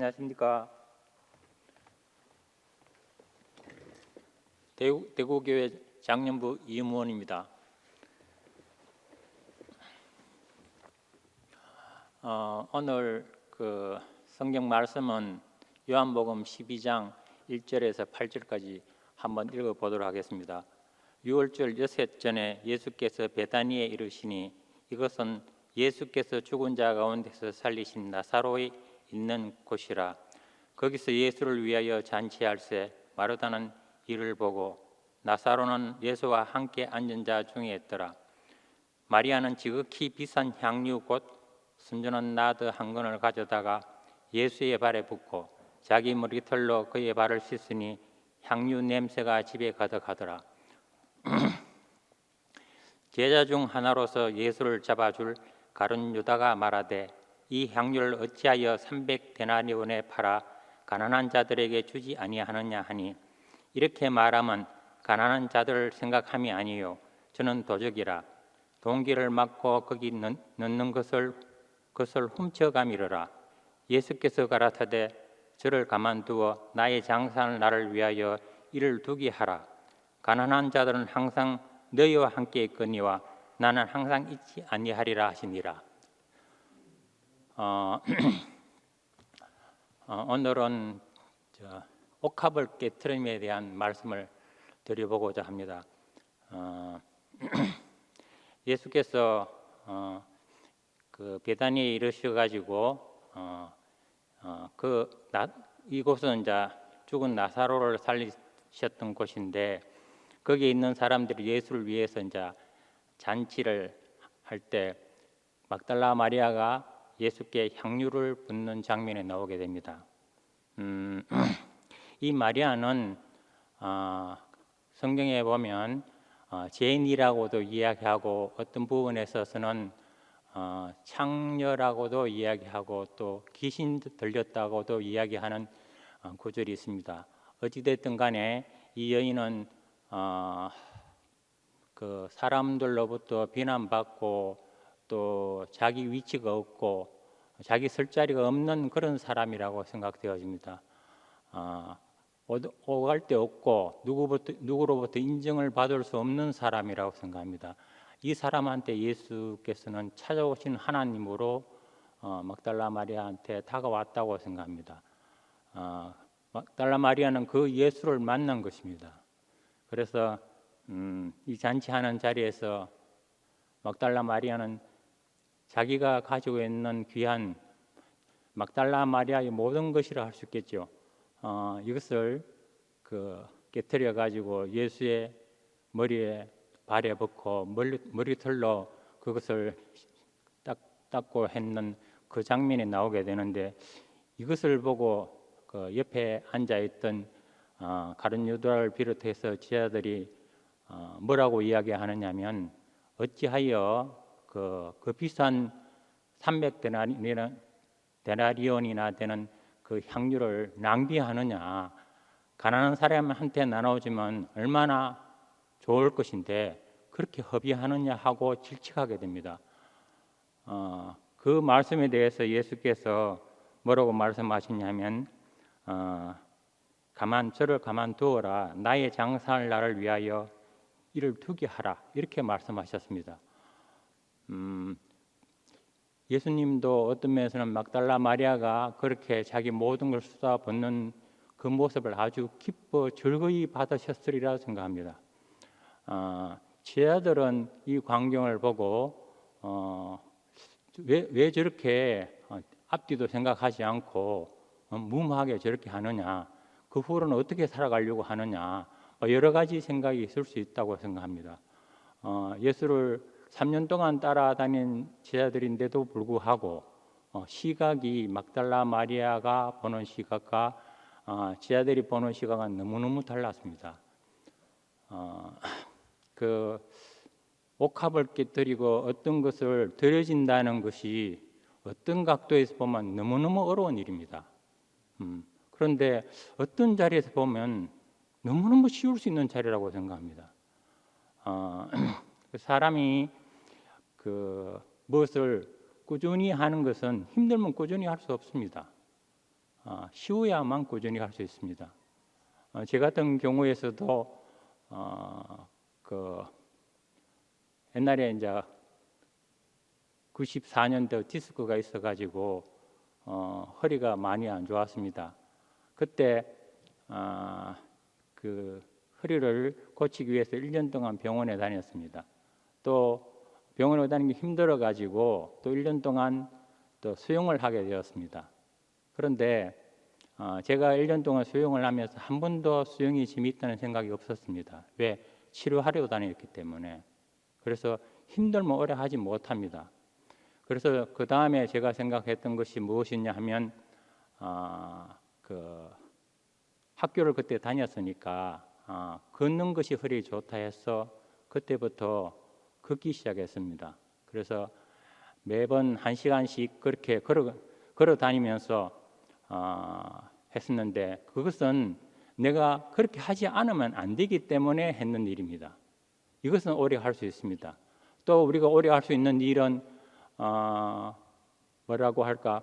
안녕하십니까. 대구교회 장년부 이무원입니다. 오늘 성경 말씀은 요한복음 12장 1절에서 8절까지 한번 읽어보도록 하겠습니다. 6월절 여섯 전에 예수께서 베다니에 이르시니 이것은 예수께서 죽은 자 가운데서 살리신 나사로에 있는 곳이라. 거기서 예수를 위하여 잔치할세 마르다는 이를 보고 나사로는 예수와 함께 앉은 자 중에 있더라. 마리아는 지극히 비싼 향유 곧 순전한 나드 한 건을 가져다가 예수의 발에 붓고 자기 머리털로 그의 발을 씻으니 향유 냄새가 집에 가득하더라. 제자 중 하나로서 예수를 잡아줄 가룟 유다가 말하되 이 향유를 어찌하여 300데나리온에 팔아 가난한 자들에게 주지 아니하느냐 하니 이렇게 말하면 가난한 자들을 생각함이 아니요 저는 도적이라. 동기를 막고 거기 넣는 것을 훔쳐가미르라. 예수께서 가라사대 저를 가만두어 나의 장사하는 나를 위하여 이를 두게 하라. 가난한 자들은 항상 너희와 함께 있거니와 나는 항상 있지 아니하리라 하시니라. 오늘은 옥합을 깨트림에 대한 말씀을 드려보고자 합니다. 예수께서 베다니에 이르셔가지고 이곳은 이제 죽은 나사로를 살리셨던 곳인데 거기에 있는 사람들이 예수를 위해서 이제 잔치를 할 때 막달라 마리아가 예수께 향유를 붓는 장면에 나오게 됩니다. 이 마리아는 성경에 보면 죄인이라고도 이야기하고 어떤 부분에 있어서는 창녀라고도 이야기하고 또 귀신 들렸다고도 이야기하는 구절이 있습니다. 어찌됐든 간에 이 여인은 사람들로부터 비난받고 또 자기 위치가 없고 자기 설 자리가 없는 그런 사람이라고 생각되어집니다. 오갈 데 없고 누구로부터 인정을 받을 수 없는 사람이라고 생각합니다. 이 사람한테 예수께서는 찾아오신 하나님으로 막달라 마리아한테 다가왔다고 생각합니다. 막달라 마리아는 그 예수를 만난 것입니다. 그래서 이 잔치하는 자리에서 막달라 마리아는 자기가 가지고 있는 귀한 막달라 마리아의 모든 것이라 할 수 있겠죠. 이것을 깨트려 가지고 예수의 머리에 발에 벗고 머리털로 그것을 닦고 했는 그 장면이 나오게 되는데 이것을 보고 옆에 앉아 있던 가룟 유다를 비롯해서 지하들이 뭐라고 이야기하느냐면 어찌하여 그 비싼 300데나리온이나 되는 그 향유를 낭비하느냐. 가난한 사람한테 나눠주면 얼마나 좋을 것인데 그렇게 허비하느냐 하고 질책하게 됩니다. 그 말씀에 대해서 예수께서 뭐라고 말씀하시냐면 저를 가만두어라. 나의 장사할 나를 위하여 이를 두게 하라. 이렇게 말씀하셨습니다. 예수님도 어떤 면에서는 막달라 마리아가 그렇게 자기 모든 걸 쏟아붓는 그 모습을 아주 기뻐 즐거이 받으셨으리라 생각합니다. 제자들은 이 광경을 보고 왜 저렇게 앞뒤도 생각하지 않고 무모하게 저렇게 하느냐, 그 후로는 어떻게 살아가려고 하느냐, 여러 가지 생각이 있을 수 있다고 생각합니다. 예수를 3년 동안 따라다닌 제자들인데도 불구하고 시각이 막달라 마리아가 보는 시각과 제자들이 보는 시각은 너무너무 달랐습니다. 옥합을 깨뜨리고 어떤 것을 들여진다는 것이 어떤 각도에서 보면 너무너무 어려운 일입니다. 그런데 어떤 자리에서 보면 너무너무 쉬울 수 있는 자리라고 생각합니다. 사람이 무엇을 꾸준히 하는 것은 힘들면 꾸준히 할 수 없습니다. 쉬어야만 꾸준히 할 수 있습니다. 제 같은 경우에서도 그 옛날에 이제 94년도 디스크가 있어가지고 허리가 많이 안 좋았습니다. 그때 그 허리를 고치기 위해서 1년 동안 병원에 다녔습니다. 또 병원에 다니는 게 힘들어가지고 또 1년 동안 또 수영을 하게 되었습니다. 그런데 제가 1년 동안 수영을 하면서 한 번도 수영이 재미있다는 생각이 없었습니다. 왜? 치료하려고 다녔기 때문에. 그래서 힘들면 오래 하지 못합니다. 그래서 그 다음에 제가 생각했던 것이 무엇이냐 하면 그 학교를 그때 다녔으니까 걷는 것이 허리에 좋다 해서 그때부터 걷기 시작했습니다. 그래서 매번 1시간씩 그렇게 걸어 다니면서 했었는데 그것은 내가 그렇게 하지 않으면 안 되기 때문에 했는 일입니다. 이것은 오래 할 수 있습니다. 또 우리가 오래 할 수 있는 일은 뭐라고 할까?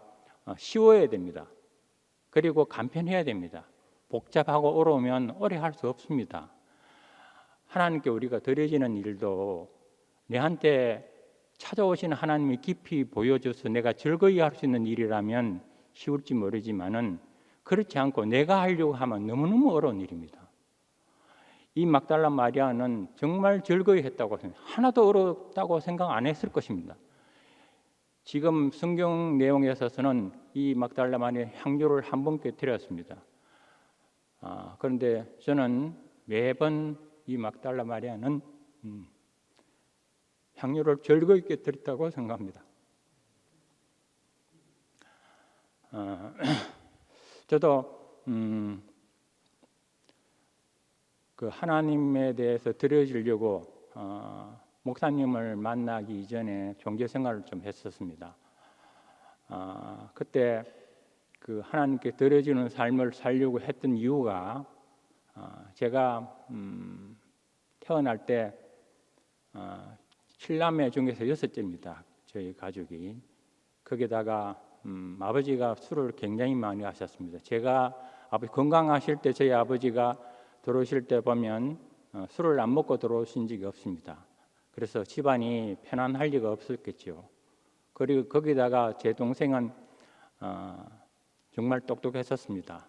쉬워야 됩니다. 그리고 간편해야 됩니다. 복잡하고 어려우면 오래 할 수 없습니다. 하나님께 우리가 드려지는 일도 내한테 찾아오시는 하나님이 깊이 보여줘서 내가 즐거이 할 수 있는 일이라면 쉬울지 모르지만은 그렇지 않고 내가 하려고 하면 너무너무 어려운 일입니다. 이 막달라 마리아는 정말 즐거이 했다고 생각해요. 하나도 어렵다고 생각 안 했을 것입니다. 지금 성경 내용에 있어서는 이 막달라 마리아 향료를 한 번 꿰뜨렸습니다. 그런데 저는 매번 이 막달라 마리아는 향료를 즐거이 꿰뜨렸다고 생각합니다. 저도 그 하나님에 대해서 드려지려고 목사님을 만나기 이전에 종교 생활을 좀 했었습니다. 그때 그 하나님께 드려지는 삶을 살려고 했던 이유가 제가 태어날 때 7남매 중에서 6째입니다. 저희 가족이. 거기다가 아버지가 술을 굉장히 많이 하셨습니다. 제가 아버지 건강하실 때 저희 아버지가 들어오실 때 보면 술을 안 먹고 들어오신 적이 없습니다. 그래서 집안이 편안할 리가 없었겠죠. 그리고 거기다가 제 동생은 정말 똑똑했었습니다.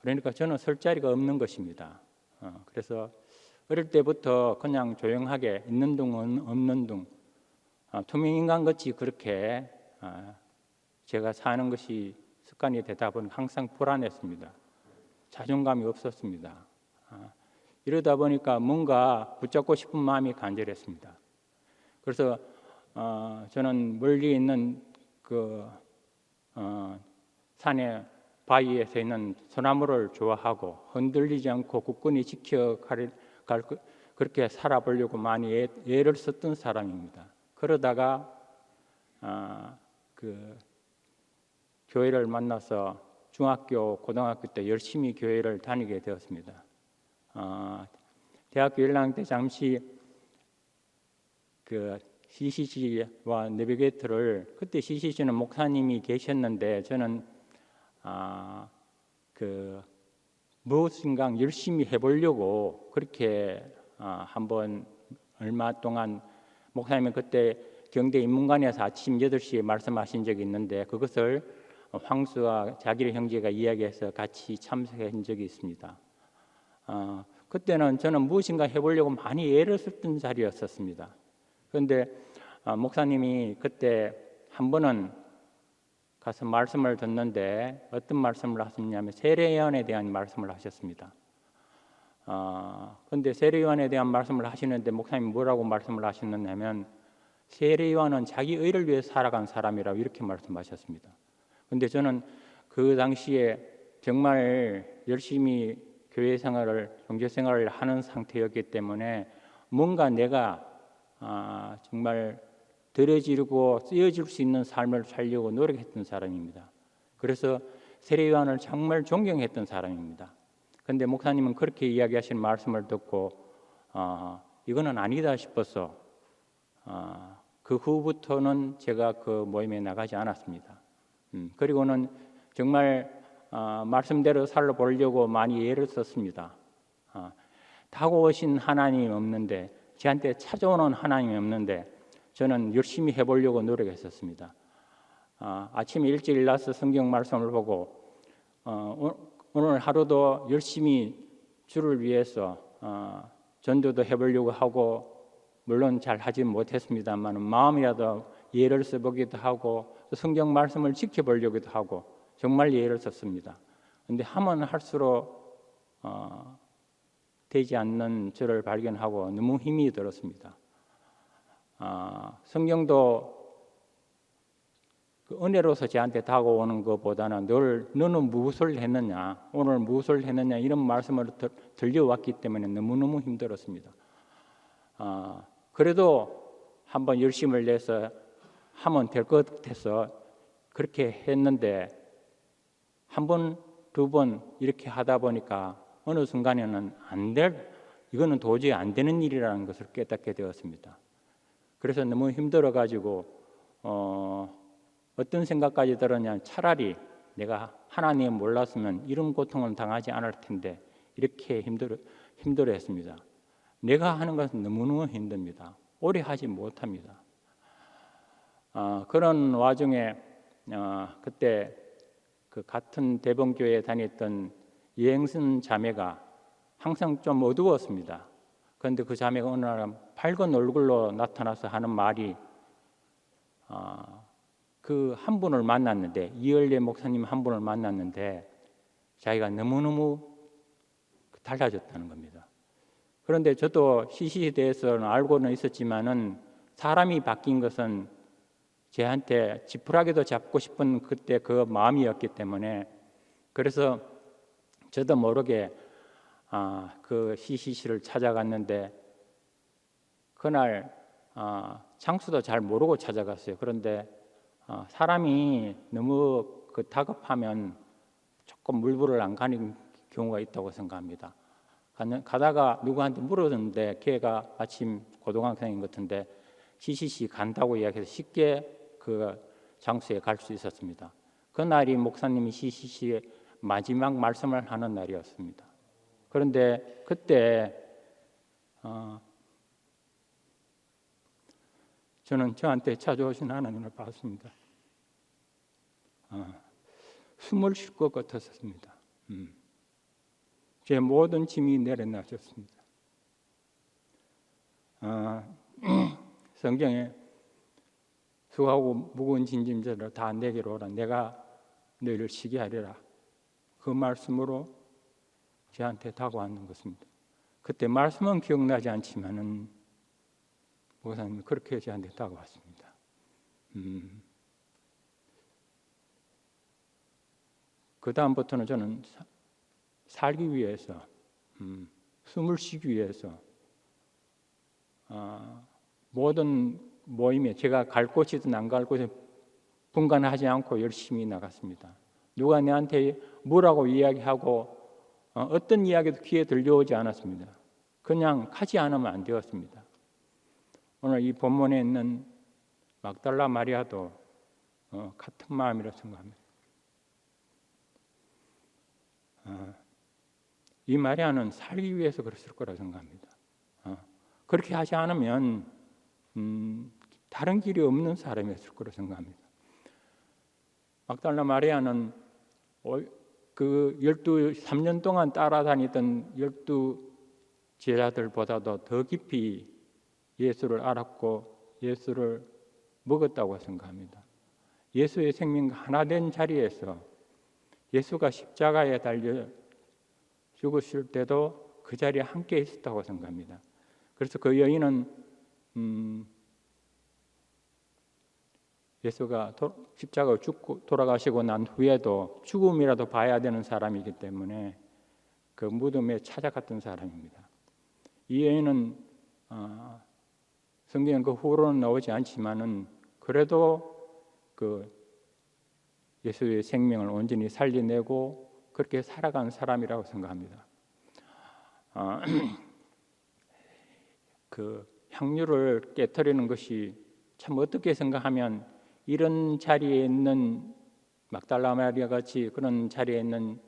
그러니까 저는 설 자리가 없는 것입니다. 그래서 어릴 때부터 그냥 조용하게 있는 둥은 없는 둥 투명인간같이 그렇게 제가 사는 것이 습관이 되다 보니 항상 불안했습니다. 자존감이 없었습니다. 이러다 보니까 뭔가 붙잡고 싶은 마음이 간절했습니다. 그래서 저는 멀리 있는 그 산에 바위에서 있는 소나무를 좋아하고 흔들리지 않고 굳건히 그렇게 살아보려고 많이 애를 썼던 사람입니다. 그러다가 그 교회를 만나서 중학교, 고등학교 때 열심히 교회를 다니게 되었습니다. 대학교 1학년 때 잠시 그 CCC와 내비게이터를 그때 CCC는 목사님이 계셨는데 저는 그 무엇인가 열심히 해보려고 그렇게 한번 얼마 동안 목사님은 그때 경대 인문관에서 아침 8시에 말씀하신 적이 있는데 그것을 황수와 자기의 형제가 이야기해서 같이 참석한 적이 있습니다. 그때는 저는 무엇인가 해보려고 많이 애를 썼던 자리였었습니다. 그런데 목사님이 그때 한 번은 가서 말씀을 듣는데 어떤 말씀을 하셨냐면 세례요한에 대한 말씀을 하셨습니다. 그런데 세례요한에 대한 말씀을 하시는데 목사님이 뭐라고 말씀을 하셨냐면 세례요한은 자기 의를 위해 살아간 사람이라고 이렇게 말씀하셨습니다. 그런데 저는 그 당시에 정말 열심히 교회 생활을, 종교 생활을 하는 상태였기 때문에 뭔가 내가 정말 들여지르고 쓰여질 수 있는 삶을 살려고 노력했던 사람입니다. 그래서 세례요한을 정말 존경했던 사람입니다. 그런데 목사님은 그렇게 이야기하시는 말씀을 듣고 이거는 아니다 싶어서 그 후부터는 제가 그 모임에 나가지 않았습니다. 그리고는 정말 말씀대로 살아보려고 많이 애를 썼습니다. 다가오신 하나님이 없는데, 저한테 찾아오는 하나님이 없는데 저는 열심히 해보려고 노력했었습니다. 아침에 일찍 일어나서 성경 말씀을 보고 오늘 하루도 열심히 주를 위해서 전도도 해보려고 하고, 물론 잘 하지 못했습니다만 마음이라도 예를 써보기도 하고 성경 말씀을 지켜보려고도 하고 정말 예를 썼습니다. 그런데 하면 할수록 되지 않는 저를 발견하고 너무 힘이 들었습니다. 성경도 그 은혜로서 저한테 다가오는 것보다는 늘 너는 무엇을 했느냐, 오늘 무엇을 했느냐 이런 말씀을 들려왔기 때문에 너무너무 힘들었습니다. 그래도 한번 열심을 내서 하면 될 것 같아서 그렇게 했는데 한 번, 두 번 이렇게 하다 보니까 어느 순간에는 이거는 도저히 안 되는 일이라는 것을 깨닫게 되었습니다. 그래서 너무 힘들어가지고 어떤 생각까지 들었냐면 차라리 내가 하나님을 몰랐으면 이런 고통을 당하지 않을 텐데 이렇게 힘들어했습니다. 내가 하는 것은 너무너무 힘듭니다. 오래 하지 못합니다. 그런 와중에 그때 그 같은 대봉교회에 다녔던 여행선 자매가 항상 좀 어두웠습니다. 그런데 그 자매가 어느 날 밝은 얼굴로 나타나서 하는 말이 그 한 분을 만났는데, 이열례 목사님 한 분을 만났는데 자기가 너무너무 달라졌다는 겁니다. 그런데 저도 CC에 대해서는 알고는 있었지만은 사람이 바뀐 것은 제한테 지푸라기도 잡고 싶은 그때 그 마음이었기 때문에, 그래서 저도 모르게 그 CCC를 찾아갔는데 그날 장소도 잘 모르고 찾아갔어요. 그런데 사람이 너무 다급하면 조금 물불을 안 가는 경우가 있다고 생각합니다. 가다가 누구한테 물었는데 걔가 마침 고등학생인 것 같은데 CCC 간다고 이야기해서 쉽게 그 장소에 갈 수 있었습니다. 그날이 목사님이 CCC의 마지막 말씀을 하는 날이었습니다. 그런데 그때 저는 저한테 찾아오신 하나님을 봤습니다. 숨을 쉴 것 같았습니다. 제 모든 짐이 내려놔졌습니다. 성경에 수고하고 무거운 짐진들을 다 내게로 오라, 내가 너희를 쉬게 하리라, 그 말씀으로 저한테 다가왔는 것입니다. 그때 말씀은 기억나지 않지만은 목사님이 그렇게 저한테 다가왔습니다. 그 다음부터는 저는 살기 위해서, 숨을 쉬기 위해서 모든 모임에 제가 갈 곳이든 안 갈 곳에 분간하지 않고 열심히 나갔습니다. 누가 내한테 뭐라고 이야기하고 어떤 이야기도 귀에 들려오지 않았습니다. 그냥 가지 않으면 안 되었습니다. 오늘 이 본문에 있는 막달라 마리아도 같은 마음이라고 생각합니다. 이 마리아는 살기 위해서 그랬을 거라고 생각합니다. 그렇게 하지 않으면 다른 길이 없는 사람이었을 거라고 생각합니다. 막달라 마리아는 그 3년 동안 따라다니던 12 제자들보다도 더 깊이 예수를 알았고 예수를 먹었다고 생각합니다. 예수의 생명과 하나 된 자리에서 예수가 십자가에 달려 죽으실 때도 그 자리에 함께 있었다고 생각합니다. 그래서 그 여인은 예수가 십자가로 죽고 돌아가시고 난 후에도 죽음이라도 봐야 되는 사람이기 때문에 그 무덤에 찾아갔던 사람입니다. 이 여인은 성경 그 후로는 나오지 않지만은 그래도 그 예수의 생명을 온전히 살려내고 그렇게 살아간 사람이라고 생각합니다. 그 향유를 깨트리는 것이 참 어떻게 생각하면 이런 자리에 있는 막달라 마리아 같이 그런 자리에 있는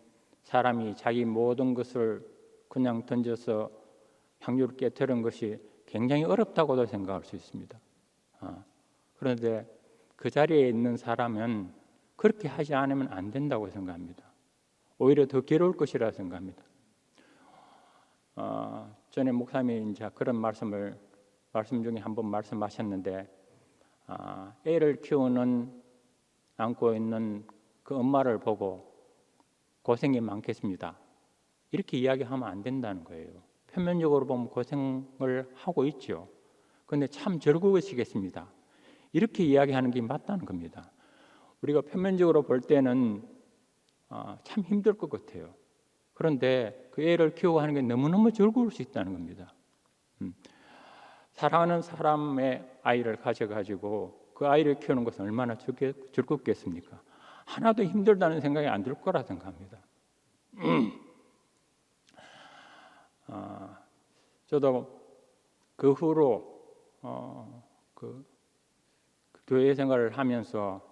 사람이 자기 모든 것을 그냥 던져서 향유를 깨뜨리는 것이 굉장히 어렵다고도 생각할 수 있습니다. 그런데 그 자리에 있는 사람은 그렇게 하지 않으면 안 된다고 생각합니다. 오히려 더 괴로울 것이라 생각합니다. 전에 목사님이 이제 그런 말씀 중에 한번 말씀하셨는데, 애를 안고 있는 그 엄마를 보고 고생이 많겠습니다, 이렇게 이야기하면 안 된다는 거예요. 표면적으로 보면 고생을 하고 있죠. 그런데 참 즐거우시겠습니다, 이렇게 이야기하는 게 맞다는 겁니다. 우리가 표면적으로 볼 때는 참 힘들 것 같아요. 그런데 그 애를 키우고 하는 게 너무너무 즐거울 수 있다는 겁니다. 사랑하는 사람의 아이를 가져가지고 그 아이를 키우는 것은 얼마나 즐겁겠습니까? 하나도 힘들다는 생각이 안 들 거라 생각합니다. 저도 그 후로 그 교회 생활을 하면서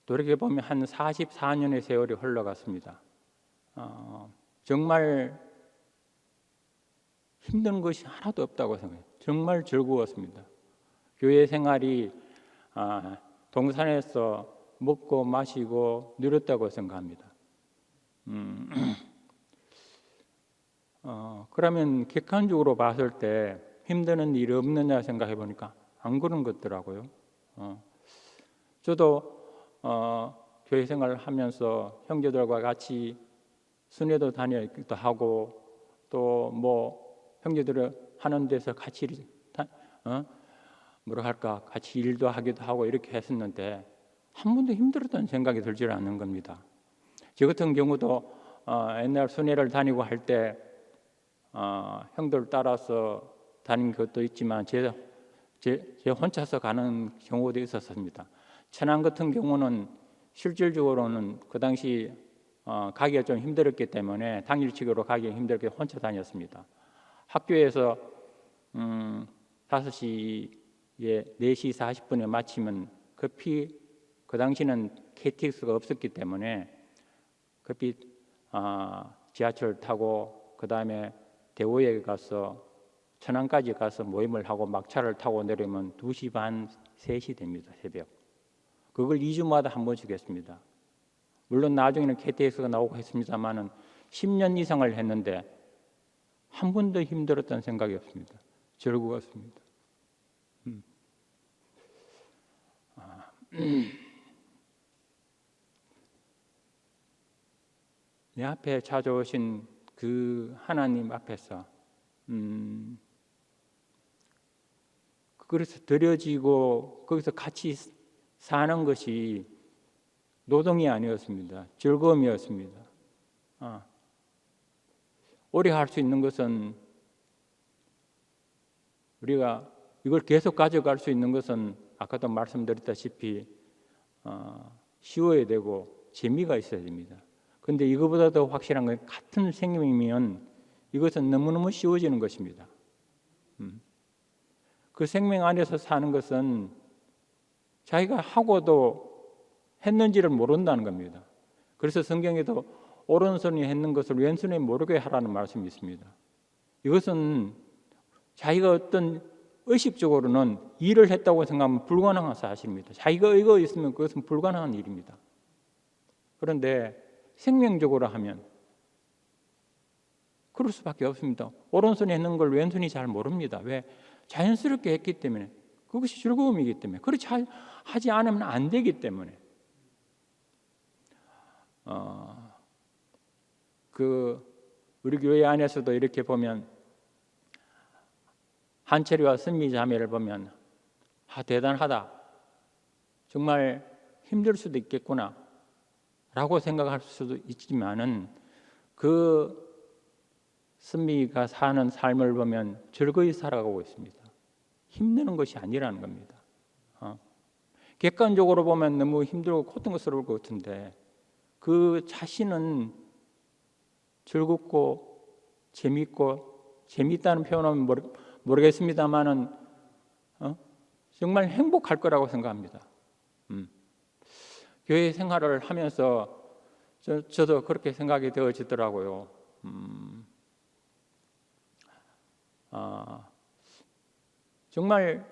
돌이켜보면 한 44년의 세월이 흘러갔습니다. 정말 힘든 것이 하나도 없다고 생각해요. 정말 즐거웠습니다. 교회 생활이 동산에서 먹고 마시고 누렸다고 생각합니다. 그러면 객관적으로 봤을 때 힘드는 일이 없느냐 생각해 보니까 안 그런 것 같더라고요. 저도 교회 생활을 하면서 형제들과 같이 순회도 다니기도 하고, 또 뭐 형제들 하는 데서 같이 같이 일도 하기도 하고 이렇게 했었는데 한 번도 힘들었다는 생각이 들지 않는 겁니다. 저 같은 경우도 옛날 순회를 다니고 할 때 형들 따라서 다닌 것도 있지만 제 혼자서 가는 경우도 있었습니다. 천안 같은 경우는 실질적으로는 그 당시 가기가 좀 힘들었기 때문에 당일치기로 가기 힘들게 혼자 다녔습니다. 학교에서 5시에 4시 40분에 마치면 급히, 그 당시는 KTX가 없었기 때문에 급히 지하철 타고 그 다음에 대구에 가서 천안까지 가서 모임을 하고 막차를 타고 내려오면 2시 반, 3시 됩니다. 새벽. 그걸 2주마다 한 번씩 했습니다. 물론 나중에는 KTX가 나오고 했습니다만은 10년 이상을 했는데 한 번도 힘들었다는 생각이 없습니다. 즐거웠습니다. 내 앞에 찾아오신 그 하나님 앞에서 그래서 드려지고 거기서 같이 사는 것이 노동이 아니었습니다. 즐거움이었습니다. 오래 할 수 있는 것은, 우리가 이걸 계속 가져갈 수 있는 것은 아까도 말씀드렸다시피 쉬워야 되고 재미가 있어야 됩니다. 그런데 이거보다 더 확실한 건 같은 생명이면 이것은 너무너무 쉬워지는 것입니다. 그 생명 안에서 사는 것은 자기가 하고도 했는지를 모른다는 겁니다. 그래서 성경에도 오른손이 했는 것을 왼손이 모르게 하라는 말씀이 있습니다. 이것은 자기가 어떤 의식적으로는 일을 했다고 생각하면 불가능한 사실입니다. 자기가 의가 있으면 그것은 불가능한 일입니다. 그런데 생명적으로 하면 그럴 수밖에 없습니다. 오른손이 했는 걸 왼손이 잘 모릅니다. 왜? 자연스럽게 했기 때문에, 그것이 즐거움이기 때문에, 그렇지 하지 않으면 안 되기 때문에. 우리 교회 안에서도 이렇게 보면 한철이와 선미 자매를 보면 대단하다, 정말 힘들 수도 있겠구나 라고 생각할 수도 있지만은, 그 선미가 사는 삶을 보면 즐거이 살아가고 있습니다. 힘드는 것이 아니라는 겁니다. 객관적으로 보면 너무 힘들고 고통스러울 것 같은데 그 자신은 즐겁고 재밌고, 재밌다는 표현은 모르겠습니다만은 정말 행복할 거라고 생각합니다. 교회 생활을 하면서 저도 그렇게 생각이 되어지더라고요. 정말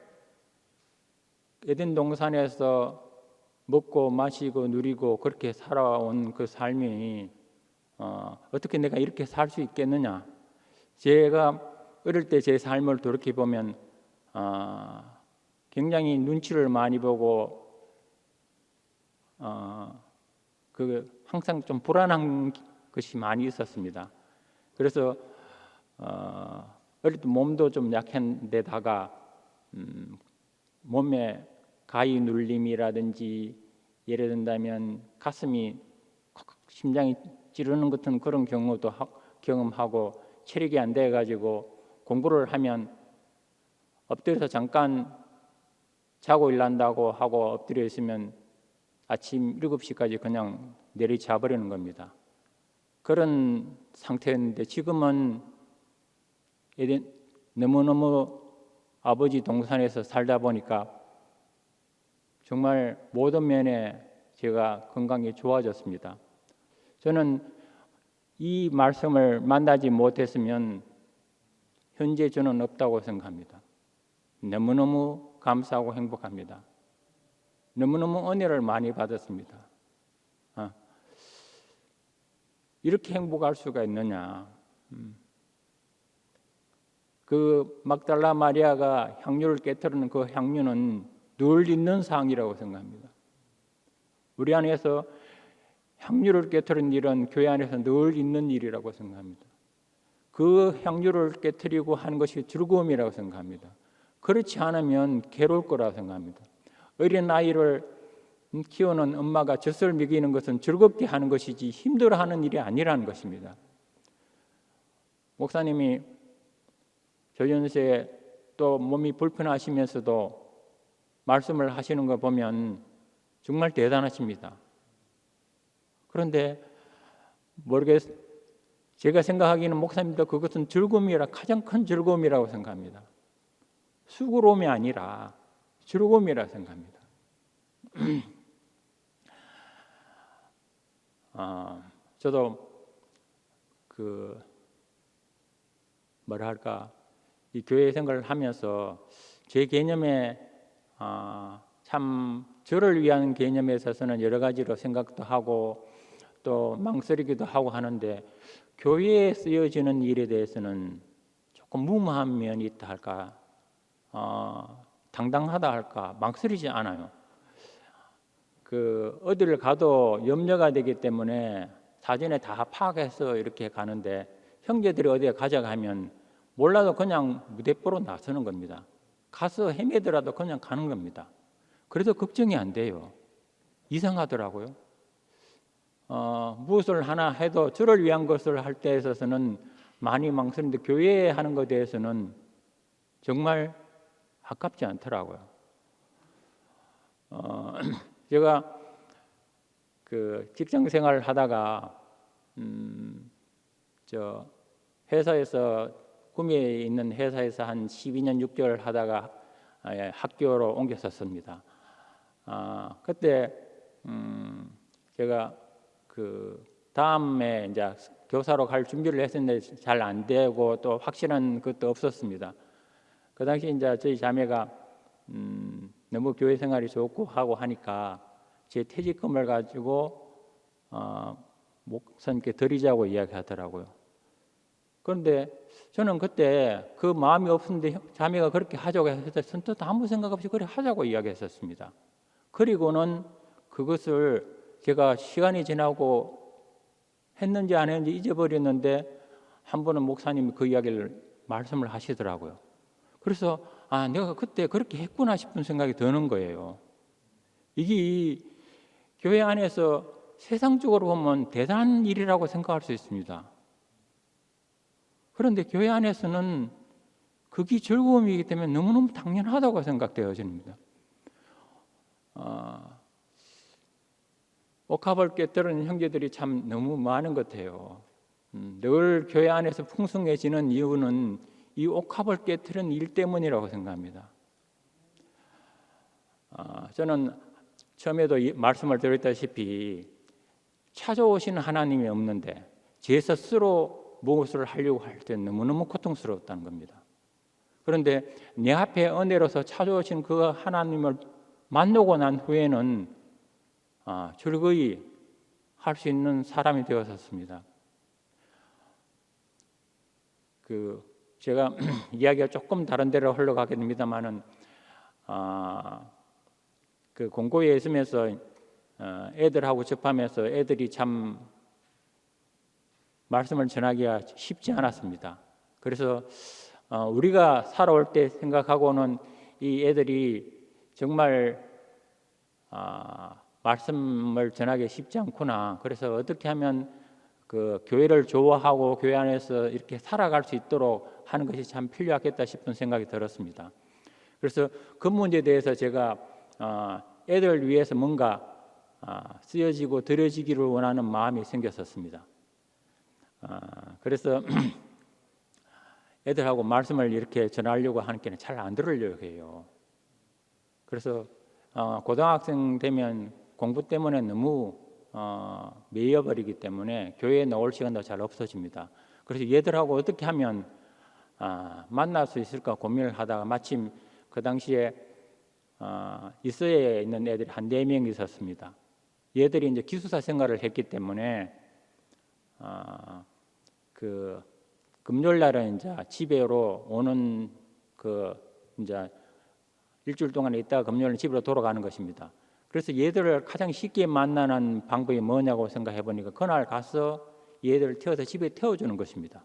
에덴 동산에서 먹고 마시고 누리고 그렇게 살아온 그 삶이 어떻게 내가 이렇게 살 수 있겠느냐. 제가 어릴 때 제 삶을 돌이켜보면 굉장히 눈치를 많이 보고 항상 좀 불안한 것이 많이 있었습니다. 그래서 어릴 때 몸도 좀 약한 데다가 몸에 가위 눌림이라든지 예를 든다면 가슴이 심장이 찌르는 같은 그런 경우도 경험하고 체력이 안 돼가지고 공부를 하면 엎드려서 잠깐 자고 일난다고 하고 엎드려 있으면 아침 7시까지 그냥 내리자 버리는 겁니다. 그런 상태였는데 지금은 너무너무 아버지 동산에서 살다 보니까 정말 모든 면에 제가 건강이 좋아졌습니다. 저는 이 말씀을 만나지 못했으면 현재 저는 없다고 생각합니다. 너무너무 감사하고 행복합니다. 너무너무 은혜를 많이 받았습니다. 이렇게 행복할 수가 있느냐. 그 막달라 마리아가 향유를 깨뜨리는 그 향유는 늘 있는 사항이라고 생각합니다. 우리 안에서 향유를 깨뜨리는 일은 교회 안에서 늘 있는 일이라고 생각합니다. 그 향유를 깨뜨리고 하는 것이 즐거움이라고 생각합니다. 그렇지 않으면 괴로울 거라고 생각합니다. 어린 아이를 키우는 엄마가 젖을 먹이는 것은 즐겁게 하는 것이지 힘들어하는 일이 아니라는 것입니다. 목사님이 조연세에 또 몸이 불편하시면서도 말씀을 하시는 거 보면 정말 대단하십니다. 그런데 제가 생각하기에는 목사님도 그것은 즐거움이라 가장 큰 즐거움이라고 생각합니다. 수고로움이 아니라 즐거움이라 생각합니다. 저도 이 교회 생활을 하면서 제 개념에 참 저를 위한 개념에 있어서는 여러 가지로 생각도 하고 또 망설이기도 하고 하는데 교회에 쓰여지는 일에 대해서는 조금 무모한 면이 있다 할까, 당당하다 할까, 망설이지 않아요. 어디를 가도 염려가 되기 때문에 사전에 다 파악해서 이렇게 가는데 형제들이 어디에 가자고 하면 몰라도 그냥 무대뽀로 나서는 겁니다. 가서 헤매더라도 그냥 가는 겁니다. 그래도 걱정이 안 돼요. 이상하더라고요. 무엇을 하나 해도 저를 위한 것을 할 때 있어서는 많이 망설이는데 교회에 하는 것에 대해서는 정말 아깝지 않더라고요. 제가 직장 생활을 하다가 회사에서 구미에 있는 회사에서 한 12년 6개월 하다가 학교로 옮겼었습니다. 그때 제가 다음에 이제 교사로 갈 준비를 했었는데 잘 안 되고 또 확실한 것도 없었습니다. 그 당시 이제 저희 자매가 너무 교회 생활이 좋고 하고 하니까 제 퇴직금을 가지고 목사님께 드리자고 이야기하더라고요. 그런데 저는 그때 그 마음이 없었는데 자매가 그렇게 하자고 했을 때 선뜻 아무 생각 없이 그래 하자고 이야기했었습니다. 그리고는 그것을 제가 시간이 지나고 했는지 안 했는지 잊어버렸는데 한 번은 목사님이 그 이야기를 말씀을 하시더라고요. 그래서 내가 그때 그렇게 했구나 싶은 생각이 드는 거예요. 이게 교회 안에서 세상적으로 보면 대단한 일이라고 생각할 수 있습니다. 그런데 교회 안에서는 그게 즐거움이기 때문에 너무너무 당연하다고 생각되어집니다. 옥합을 깨뜨리는 형제들이 참 너무 많은 것 같아요. 늘 교회 안에서 풍성해지는 이유는 이 옥합을 깨뜨리는 일 때문이라고 생각합니다. 저는 처음에도 말씀을 드렸다시피 찾아오시는 하나님이 없는데 제 스스로 무엇을 하려고 할 때 너무너무 고통스러웠다는 겁니다. 그런데 내 앞에 은혜로서 찾아오신 그 하나님을 만나고 난 후에는 즐거이 할 수 있는 사람이 되었었습니다. 제가 이야기가 조금 다른 데로 흘러가게 됩니다만은 그 공고에 있으면서 애들하고 접하면서 애들이 참 말씀을 전하기가 쉽지 않았습니다. 그래서 우리가 살아올 때 생각하고는 이 애들이 정말 말씀을 전하기 쉽지 않구나. 그래서 어떻게 하면 그 교회를 좋아하고 교회 안에서 이렇게 살아갈 수 있도록 하는 것이 참 필요하겠다 싶은 생각이 들었습니다. 그래서 그 문제에 대해서 제가 애들을 위해서 뭔가 쓰여지고 드려지기를 원하는 마음이 생겼었습니다. 그래서 애들하고 말씀을 이렇게 전하려고 하는 게 잘 안 들으려고 해요. 그래서 고등학생 되면 공부 때문에 너무 매여버리기 때문에 교회에 나올 시간도 잘 없어집니다. 그래서 얘들하고 어떻게 하면 만날 수 있을까 고민을 하다가 마침 그 당시에 이스라엘에 있는 애들이 한 4명 있었습니다. 얘들이 이제 기숙사 생활을 했기 때문에 그 금요일 날은 이제 집으로 오는 이제 일주일 동안 있다가 금요일 집으로 돌아가는 것입니다. 그래서 얘들을 가장 쉽게 만나는 방법이 뭐냐고 생각해 보니까 그날 가서 얘들을 태워서 집에 태워주는 것입니다.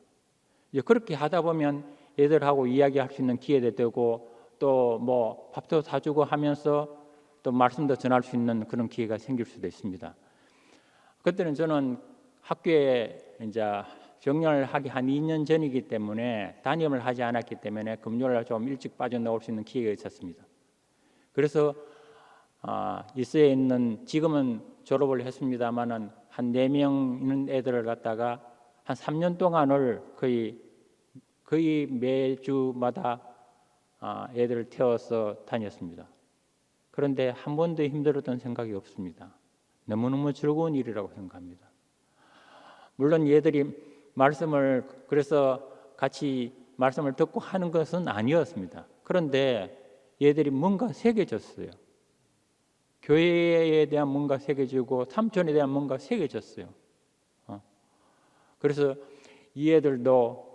이제 그렇게 하다 보면 얘들하고 이야기할 수 있는 기회도 되고 또 뭐 밥도 사주고 하면서 또 말씀도 전할 수 있는 그런 기회가 생길 수도 있습니다. 그때는 저는 학교에 이제 정년을 하기 한 2년 전이기 때문에 담임을 하지 않았기 때문에 금요일날 좀 일찍 빠져나올 수 있는 기회가 있었습니다. 그래서 이스라엘에 있는 지금은 졸업을 했습니다만은 한 4명 있는 애들을 갖다가 한 3년 동안을 거의 매주마다 애들을 태워서 다녔습니다. 그런데 한 번도 힘들었던 생각이 없습니다. 너무너무 즐거운 일이라고 생각합니다. 물론 얘들이 말씀을 그래서 같이 말씀을 듣고 하는 것은 아니었습니다. 그런데 얘들이 뭔가 새겨졌어요. 교회에 대한 뭔가 새겨지고 삼촌에 대한 뭔가 새겨졌어요. 그래서 이 애들도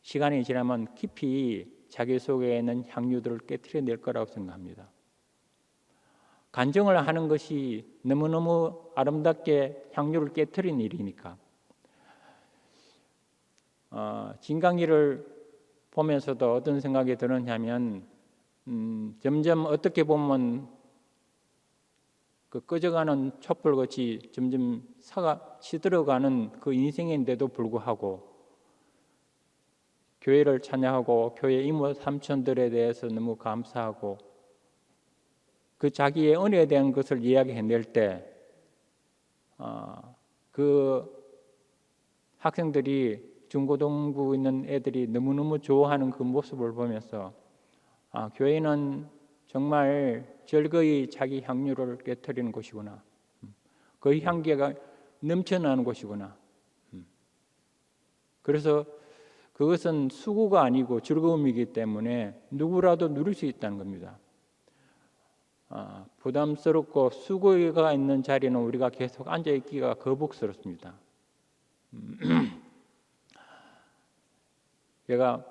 시간이 지나면 깊이 자기 속에 있는 향유들을 깨트려낼 거라고 생각합니다. 간증을 하는 것이 너무너무 아름답게 향유를 깨트린 일이니까 진강이를 보면서도 어떤 생각이 드느냐면 점점 어떻게 보면 그 꺼져가는 촛불같이 점점 시들어가는 그 인생인데도 불구하고 교회를 찬양하고 교회 이모 삼촌들에 대해서 너무 감사하고 그 자기의 은혜에 대한 것을 이야기해낼 때 그 학생들이 중고등부 있는 애들이 너무너무 좋아하는 그 모습을 보면서 교회는 정말 즐거이 자기 향유를 깨트리는 곳이구나. 그 향기가 넘쳐나는 곳이구나. 그래서 그것은 수고가 아니고 즐거움이기 때문에 누구라도 누릴 수 있다는 겁니다. 부담스럽고 수고가 있는 자리는 우리가 계속 앉아있기가 거북스럽습니다. 제가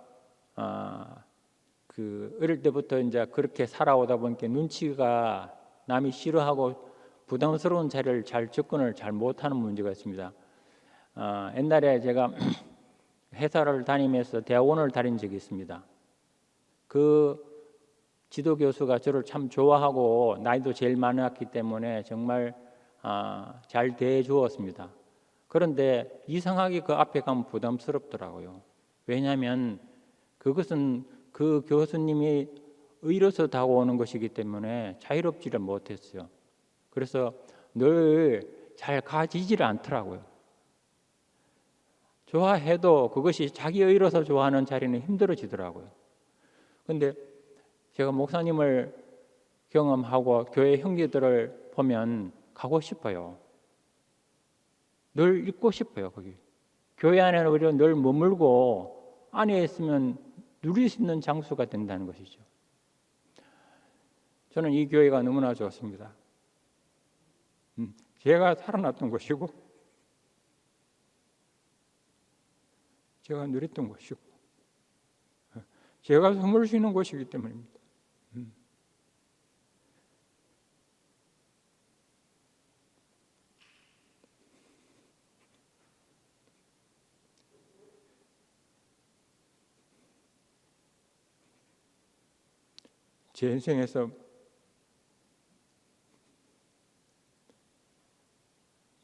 어릴 때부터 이제 그렇게 살아오다 보니까 눈치가 남이 싫어하고 부담스러운 자리를 접근을 잘 못하는 문제가 있습니다. 옛날에 제가 회사를 다니면서 대학원을 다닌 적이 있습니다. 그 지도 교수가 저를 참 좋아하고 나이도 제일 많았기 때문에 정말 잘 대해주었습니다. 그런데 이상하게 그 앞에 가면 부담스럽더라고요. 왜냐하면 그것은 그 교수님이 의로서 다가오는 것이기 때문에 자유롭지를 못했어요. 그래서 늘 잘 가지지를 않더라고요. 좋아해도 그것이 자기 의로서 좋아하는 자리는 힘들어지더라고요. 그런데 제가 목사님을 경험하고 교회 형제들을 보면 가고 싶어요. 늘 있고 싶어요. 거기 교회 안에는 우리가 늘 머물고 안에 있으면 누릴 수 있는 장소가 된다는 것이죠. 저는 이 교회가 너무나 좋습니다. 제가 살아났던 곳이고 제가 누렸던 곳이고 제가 숨을 쉬는 곳이기 때문입니다. 제 인생에서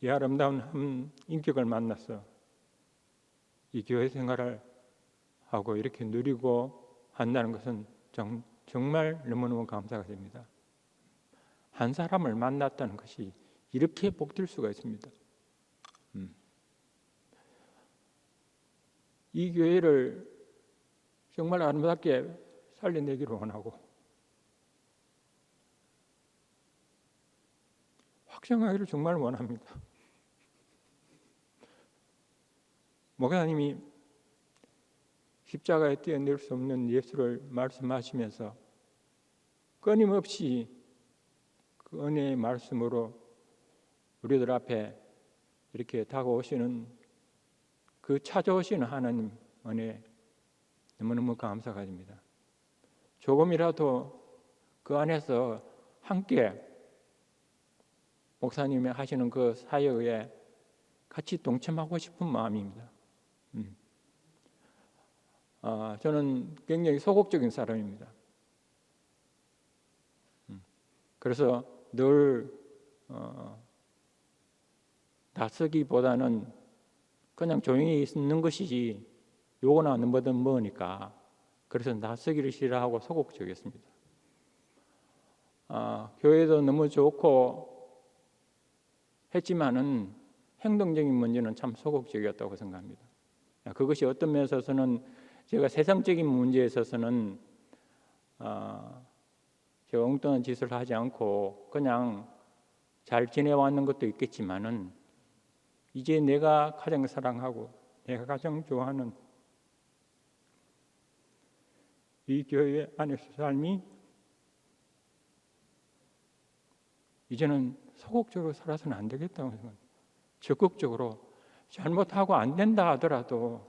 이 아름다운 한 인격을 만나서 이 교회 생활을 하고 이렇게 누리고 한다는 것은 정말 너무너무 감사가 됩니다. 한 사람을 만났다는 것이 이렇게 복될 수가 있습니다. 이 교회를 정말 아름답게 살려내기를 원하고 확장하기를 정말 원합니다. 목사님이 십자가에 떼어낼 수 없는 예수를 말씀하시면서 끊임없이 그 은혜의 말씀으로 우리들 앞에 이렇게 다가오시는 그 찾아오시는 하나님 은혜 너무너무 감사가 됩니다. 조금이라도 그 안에서 함께 목사님이 하시는 그 사역에 같이 동참하고 싶은 마음입니다. 저는 굉장히 소극적인 사람입니다. 그래서 늘 나서기보다는 그냥 조용히 있는 것이지 요거나 뭐든 뭐니까 그래서 나서기를 싫어하고 소극적이었습니다. 교회도 너무 좋고 했지만은 행동적인 문제는 참 소극적이었다고 생각합니다. 그것이 어떤 면에서 있어서는 제가 세상적인 문제에 있어서는 제가 엉뚱한 짓을 하지 않고 그냥 잘 지내왔는 것도 있겠지만은 이제 내가 가장 사랑하고 내가 가장 좋아하는 이 교회 안에서 삶이 이제는 소극적으로 살아서는 안 되겠다고 생각합니다. 적극적으로 잘못하고 안 된다 하더라도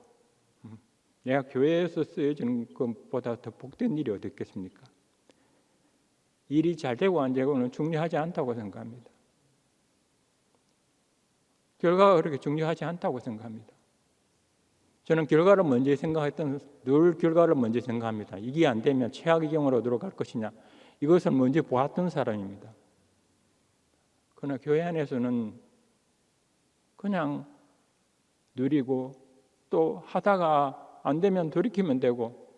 내가 교회에서 쓰여지는 것보다 더 복된 일이 어디 있겠습니까? 일이 잘 되고 안 되고는 중요하지 않다고 생각합니다. 결과가 그렇게 중요하지 않다고 생각합니다. 저는 결과를 먼저 늘 결과를 먼저 생각합니다. 이게 안 되면 최악의 경우로 어디로 갈 것이냐 이것을 먼저 보았던 사람입니다. 그러나 교회 안에서는 그냥 누리고 또 하다가 안 되면 돌이키면 되고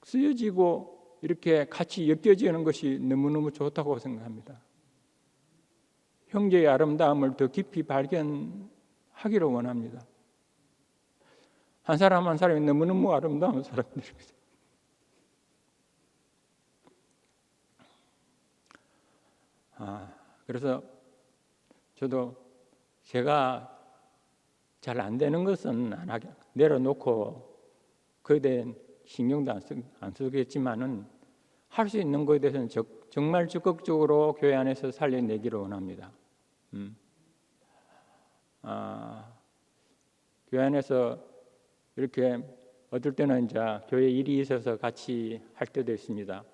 쓰여지고 이렇게 같이 엮여지는 것이 너무너무 좋다고 생각합니다. 형제의 아름다움을 더 깊이 발견하기를 원합니다. 한 사람 한 사람이 너무너무 아름다운 사람들입니다. 그래서 저도 제가 잘 안 되는 것은 안 하게 내려놓고 그에 대한 신경도 안 쓰겠지만은 할 수 있는 것에 대해서는 정말 적극적으로 교회 안에서 살려내기를 원합니다. 교회 안에서 이렇게 어떨 때는 이제 교회 일이 있어서 같이 할 때도 있습니다.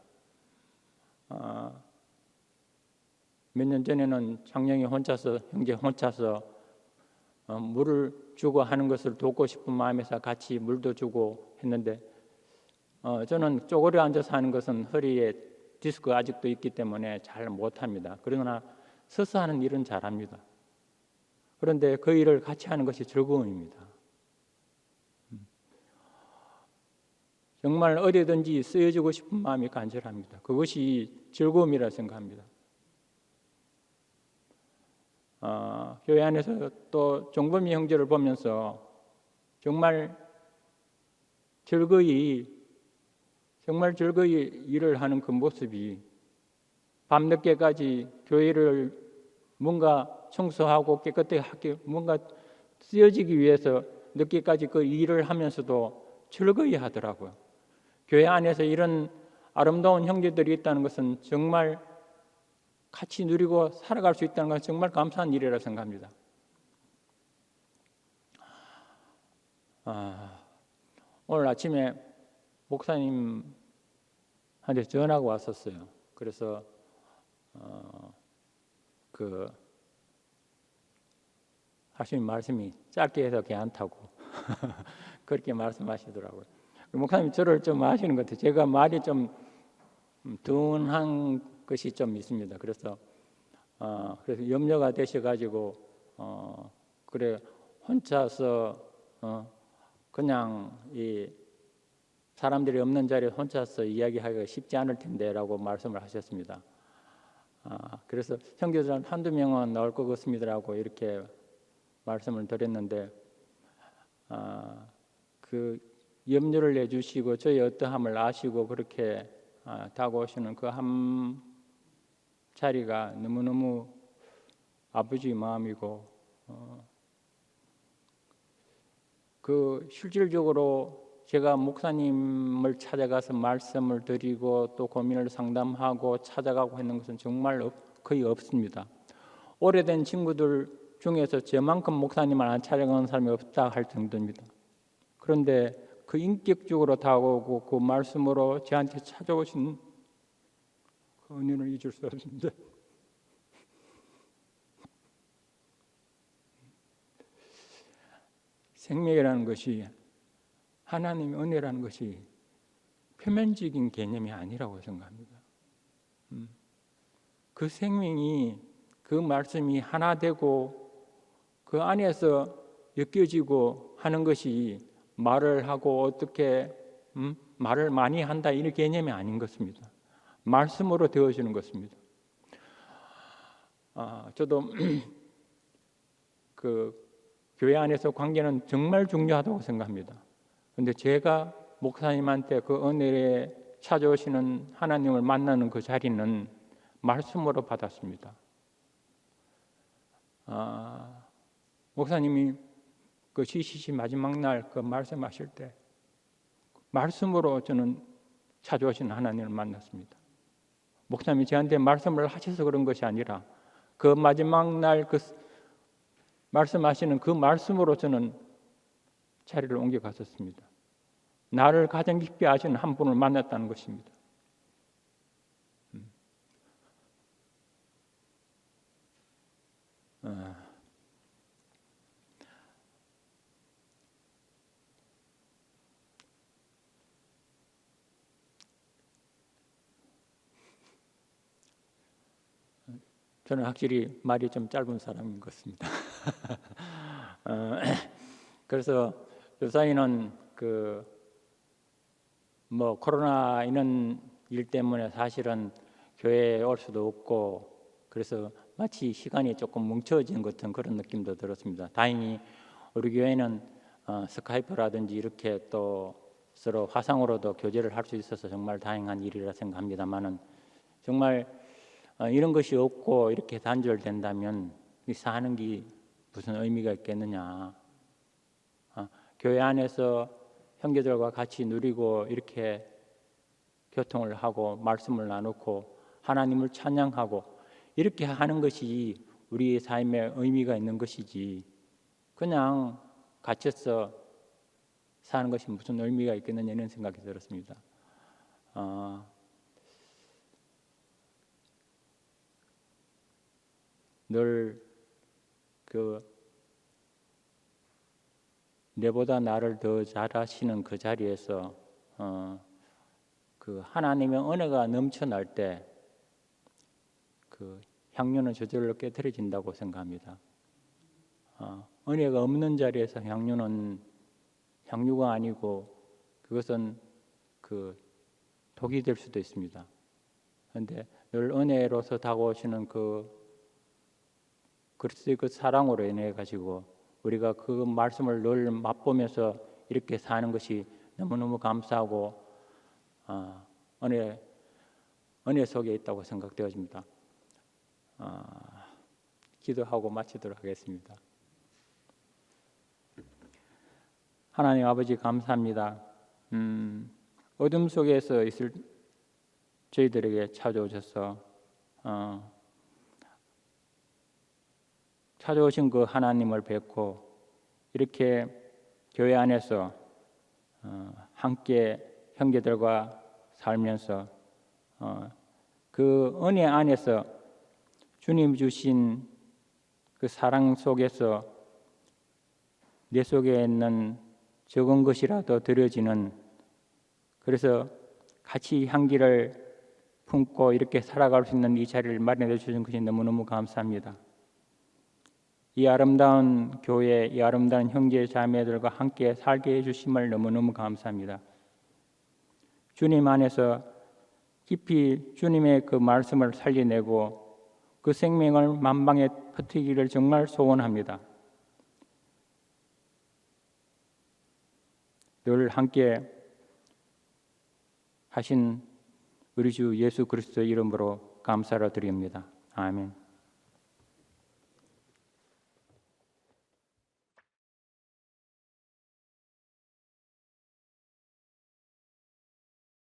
몇 년 전에는 장영이 형제 혼자서 물을 주고 하는 것을 돕고 싶은 마음에서 같이 물도 주고 했는데 저는 쪼그려 앉아서 하는 것은 허리에 디스크가 아직도 있기 때문에 잘 못합니다. 그러나 서서 하는 일은 잘합니다. 그런데 그 일을 같이 하는 것이 즐거움입니다. 정말 어디든지 쓰여지고 싶은 마음이 간절합니다. 그것이 즐거움이라 생각합니다. 교회 안에서 또 종범이 형제를 보면서 정말 즐거이 정말 즐거이 일을 하는 그 모습이 밤늦게까지 교회를 뭔가 청소하고 깨끗하게 하기, 뭔가 쓰여지기 위해서 늦게까지 그 일을 하면서도 즐거이 하더라고요. 교회 안에서 이런 아름다운 형제들이 있다는 것은 정말 같이 누리고 살아갈 수 있다는 것은 정말 감사한 일이라 생각합니다. 오늘 아침에 목사님한테 전화가 왔었어요. 그래서 하시는 말씀이 짧게 해서 괜찮다고 그렇게 말씀하시더라고요. 목사님 저를 좀 아시는 것 같아요. 제가 말이 좀 둔한 것이 좀 있습니다. 그래서 염려가 되셔가지고 그래 혼자서 그냥 이 사람들이 없는 자리에 혼자서 이야기하기가 쉽지 않을 텐데라고 말씀을 하셨습니다. 그래서 형제들 한두 명은 나올 것 같습니다라고 이렇게 말씀을 드렸는데 그 염려를 내주시고 저희 어떠함을 아시고 그렇게 다가오시는 그 한 자리가 너무너무 아버지 마음이고 그 실질적으로 제가 목사님을 찾아가서 말씀을 드리고 또 고민을 상담하고 찾아가고 있는 것은 정말 거의 없습니다. 오래된 친구들 중에서 저만큼 목사님을 안 찾아가는 사람이 없다 할 정도입니다. 그런데 그 인격적으로 다가오고 그 말씀으로 저한테 찾아오신 그 은혜를 잊을 수 없습니다. 생명이라는 것이 하나님의 은혜라는 것이 표면적인 개념이 아니라고 생각합니다. 그 생명이 그 말씀이 하나 되고 그 안에서 엮여지고 하는 것이 말을 하고 어떻게 말을 많이 한다 이런 개념이 아닌 것입니다. 말씀으로 되어지는 것입니다. 저도 그 교회 안에서 관계는 정말 중요하다고 생각합니다. 그런데 제가 목사님한테 그 은혜에 찾아오시는 하나님을 만나는 그 자리는 말씀으로 받았습니다. 목사님이 그 CCC 마지막 날 그 말씀하실 때 말씀으로 저는 찾아오신 하나님을 만났습니다. 목사님이 저한테 말씀을 하셔서 그런 것이 아니라 그 마지막 날 그 말씀하시는 그 말씀으로 저는 자리를 옮겨갔었습니다. 나를 가장 깊이 아시는 한 분을 만났다는 것입니다. 저는 확실히 말이 좀 짧은 사람인 것 같습니다. 그래서 요사이는 뭐 코로나 이런 일 때문에 사실은 교회에 올 수도 없고 그래서 마치 시간이 조금 뭉쳐진 것 같은 그런 느낌도 들었습니다. 다행히 우리 교회는 스카이프라든지 이렇게 또 서로 화상으로도 교제를 할 수 있어서 정말 다행한 일이라 생각합니다만은 정말 이런 것이 없고 이렇게 단절된다면 사는 게 무슨 의미가 있겠느냐. 교회 안에서 형제들과 같이 누리고 이렇게 교통을 하고 말씀을 나누고 하나님을 찬양하고 이렇게 하는 것이 우리의 삶에 의미가 있는 것이지 그냥 갇혀서 사는 것이 무슨 의미가 있겠느냐 이런 생각이 들었습니다. 늘 내보다 나를 더 잘하시는 그 자리에서 그 하나님의 은혜가 넘쳐날 때 그 향유는 저절로 깨트려진다고 생각합니다. 은혜가 없는 자리에서 향유가 아니고 그것은 그 독이 될 수도 있습니다. 그런데 늘 은혜로서 다가오시는 그리스도의 그 사랑으로 인해 가지고 우리가 그 말씀을 늘 맛보면서 이렇게 사는 것이 너무너무 감사하고 은혜 속에 있다고 생각되어집니다. 기도하고 마치도록 하겠습니다. 하나님 아버지 감사합니다. 어둠 속에서 있을 저희들에게 찾아오셔서 찾아오신 그 하나님을 뵙고 이렇게 교회 안에서 함께 형제들과 살면서 그 은혜 안에서 주님 주신 그 사랑 속에서 내 속에 있는 적은 것이라도 드려지는, 그래서 같이 향기를 품고 이렇게 살아갈 수 있는 이 자리를 마련해 주신 것이 너무너무 감사합니다. 이 아름다운 교회, 이 아름다운 형제 자매들과 함께 살게 해주심을 너무너무 감사합니다. 주님 안에서 깊이 주님의 그 말씀을 살려내고 그 생명을 만방에 퍼뜨리기를 정말 소원합니다. 늘 함께 하신 우리 주 예수 그리스도의 이름으로 감사를 드립니다. 아멘.